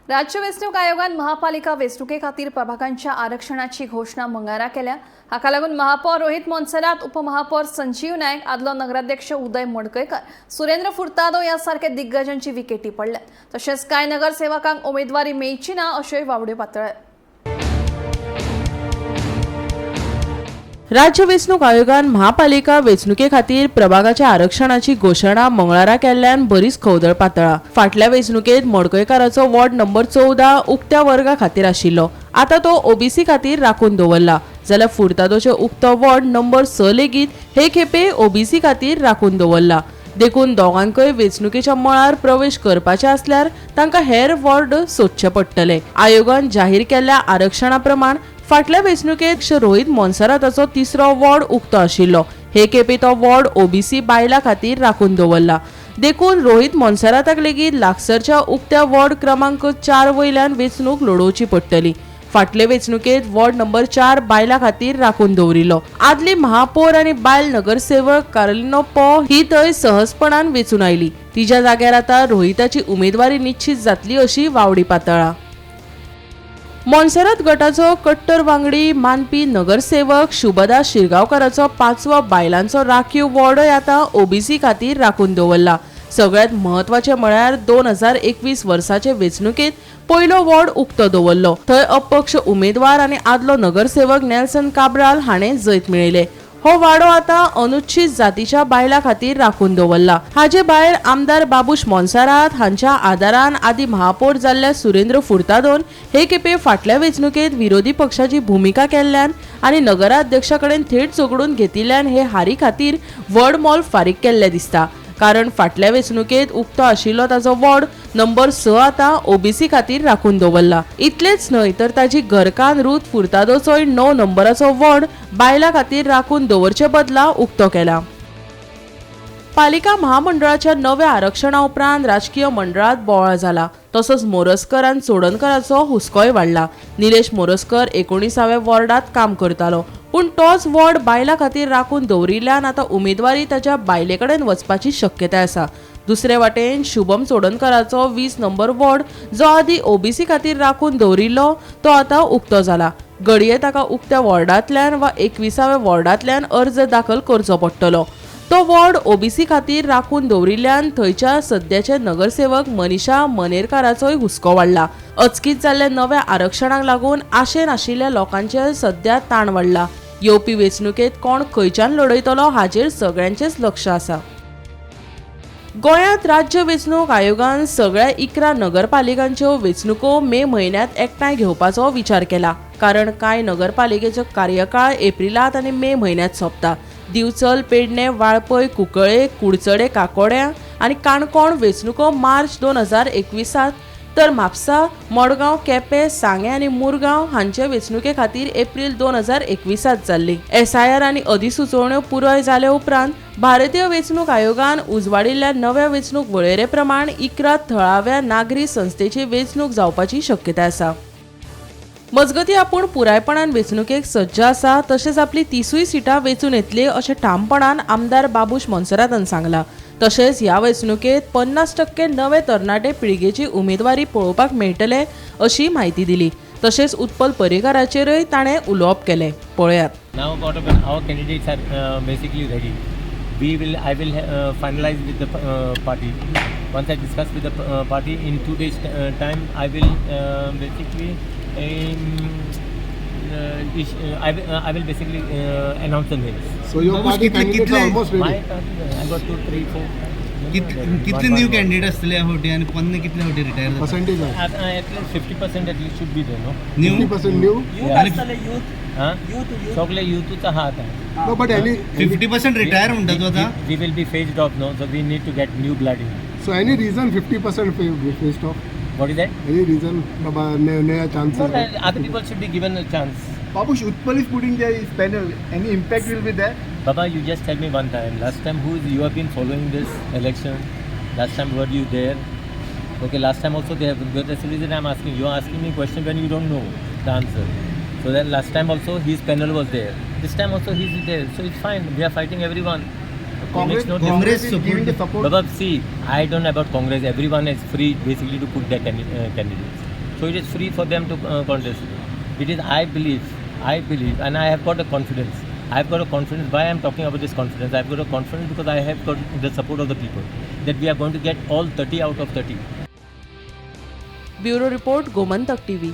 राज्य वेंचणूक आयोगान महापालिका वेंचणुके खातीर प्रभागांच्या आरक्षणाची घोषणा मंगळारा केल्या। हाका लागून महापौर रोहित मोन्सेरात, उपमहापौर संजीव नायक, आदलो नगराध्यक्ष उदय मडकयकर, सुरेंद्र फुर्तादो यासारखे दिग्गजांची विकेटी पडल्यात। तशेंच कांय नगरसेवकांक उमेदवारी मेळची ना अश्योय वावड्यो पातळ्ळ्यात। राज्य वेंचणूक आयोगान महापालिका वेंचणुके खातीर प्रभागाच्या आरक्षणाची घोषणा मंगळारा केल्ल्यान बरीच खवदळ पातळ्ळा। फाटल्या वेंचणुकेत मडकयकाराचो वॉर्ड नंबर 14 उक्त्या वर्गा खातीर आशिल्लो, आता तो ओबीसी खातीर राखून दवरला, जाल्यार फुर्तादोचे उक्तो वॉर्ड नंबर 6 लेगीत हे खेपे ओबीसी खातीर राखून दवरला। देखून दोगांकय वेंचणुकेच्या मळार प्रवेश करपाचे असल्यार तांकां हेर वॉर्ड सोदचे पडटले। आयोगान जाहीर केल्ल्या आरक्षणा प्रमाण फाटल्या वेंचणुकेत रोहित मोन्सेराताचो तिसरो वॉर्ड उक्तो आशिल्लो, हे खेपे तो वॉर्ड ओबीसी बायलां खातीर राखून दवरला। देखून रोहित मोन्सेराताक लेगीत लागसरच्या उक्त्या वॉर्ड क्रमांक 4 वयल्यान वेंचणूक लडोवची पडटली। फाटले वेंचणुकेत वॉर्ड नंबर 4 बायलां खातीर राखून दवरिल्लो। आदली महापौर आनी बायल नगरसेवक कार्लिनो पॉ ही थंय सहजपणान वेंचून आयली। तिच्या जाग्यार आता रोहिताची उमेदवारी निश्चित जातली अशी वावडी पातळ्ळा। मोन्सेरात गटाचो कट्टर वांगडी मानपी नगरसेवक शुभदास शिरगांवकाराचो 5वो बायलांचो राखीव वॉर्डय आता ओबीसी खातीर राखून दवरला। सगळ्यात महत्वाचे म्हळ्यार 2021 वर्साचे वेंचणुकेत पयलो वॉर्ड उक्तो दवरलो। थंय अपक्ष उमेदवार आनी आदलो नगरसेवक नेल्सन काब्राल हाणें जैत मेळयले। हो वाडो आता अनुसूचित जातीच्या बायलां खातीर राखून दवरला। हाचे भायर आमदार बाबूश मोन्सेरात हांच्या आदारान आदी महापौर जाल्ल्या सुरेंद्र फुर्तादोन हे खेपे फाटल्या वेंचणुकेत विरोधी पक्षाची भूमिका केल्ल्यान आनी नगराध्यक्षाकडेन थेट झगडून घेतिल्ल्यान हे हारी खातीर व्हड मोल फारीक केल्ले दिसता। कारण फाटल्या वेंचणुकेत उक्तो आशिल्लो ताचो वॉर्ड नंबर 6 आता ओबीसी खातीर राखून दवरला। इतलेच न्हय तर ताची घरकान रूथ फुर्तादोचोय 9 नंबराचो वॉर्ड बायलां खातीर राखून दवरचे बदला उक्तो केला। पालिका महामंडळाच्या नव्या आरक्षणा उपरांत राजकीय मंडळात बोवाळ जाला। तसोच मोरजकर आनी चोडणकराचो हुस्कोय वाडला। निलेश मोरजकर 19व्या वॉर्डात काम करतालो, पूण तोच वॉर्ड बायलां खातीर राखून दवरिल्ल्यान आता उमेदवारी ताच्या बायलेकडेन वचपाची शक्यताय आसा। दुसरे वाटेन शुभम चोडणकराचो 20 नंबर वॉर्ड जो आदी ओबीसी खातीर राखून दवरिल्लो तो आता उक्तो जाला। घडये ताका उक्त्या वॉर्डांतल्यान वा 21व्या वॉर्डांतल्यान अर्ज दाखल करचो पडटलो। तो वॉर्ड ओबीसी खातीर राखून दवरिल्ल्यान थंयच्या सद्याचे नगरसेवक मनीषा मनेरकाराचोय हुस्को वाडला। अचकीत जाल्ल्या नव्या आरक्षणाक लागून आशेन आशिल्ल्या लोकांचेर सध्या ताण वाडला। येवपी वेंचणुकेत कोण खंयच्यान लढयतलो हाचेर सगळ्यांचेच लक्ष आसा। गोंयांत राज्य वेंचणूक आयोगान सगळ्या 11 नगरपालिकांच्यो वेंचणुको मे म्हयन्यांत एकठांय घेवपाचो विचार केला। कारण कांय नगरपालिकेचो कार्यकाळ एप्रिलांत आनी मे म्हयन्यांत सोंपता। दिवचल, पेडणे, वाळपय, कुंकळे, कुडचडे, काकोड्यां आनी काणकोण वेंचणुको मार्च 2021 तर म्हापसा, मडगांव, केपें, सांगे आनी मुरगांव हांचे वेंचणुके खातीर एप्रिल 2021 जाल्ली। SIR आनी अधिसुचोवण्यो पुराय जाले उपरांत भारतीय वेंचणूक आयोगान उजवाडिल्ल्या नव्या वेंचणूक वळेरे प्रमाण 11 थळाव्या नागरी संस्थेची वेंचणूक जावपाची शक्यताय आसा। मजगती आपूण पुरायपणान वेंचणुकेक सज्ज आसा, तशेंच आपली 30 सिटां वेंचून येतली अशें ठामपणान आमदार बाबूश मोन्सेरातान सांगला। तशेंच ह्या वेंचणुकेत 50% नवे तरणाटे पिळगेची उमेदवारी पळोवपाक मेळटले अशी म्हायती दिली। तशेंच उत्पल पर्रीकाराचेरय ताणें उलोवप केलें। पळयात। Now our candidates are basically ready. I will finalize with the party. Once I discuss with the party in 2 days time, I will basically I will basically announce the names. So your party candidates are almost ready. I got 2, 3, 4. कितले new candidate असले होते आणि कोणने कितले होते retire Percentage आहे. At least 50% at least should be there, no? New 50% new. सगळे युथचा हात आहे. No, but any 50% रिटायर म्हणतात तो आता. We will be phased off, no? So we need to get new blood in. so any reason 50% faced off? What is that? Any reason baba naya chances? No, other people should be given a chance. Babush, Utpal is putting their panel. Any impact will be there? Baba, you just tell me one time. Last time, you have been following this election? Last time, were you there? Okay, last time also they have. That's the reason I'm asking. You are asking me a question when you don't know the answer. So then last time also his panel was there. This time also he's there. So it's fine. We are fighting everyone. Congress, no Congress is giving the support. Baba, see, I don't know about Congress. Everyone is free basically to put their candidates. So it is free for them to contest. It is, I believe, and I have got a confidence. I have got a confidence. Why I am talking about this confidence? I have got a confidence because I have got the support of the people that we are going to get all 30 out of 30. Bureau report Gomantak TV.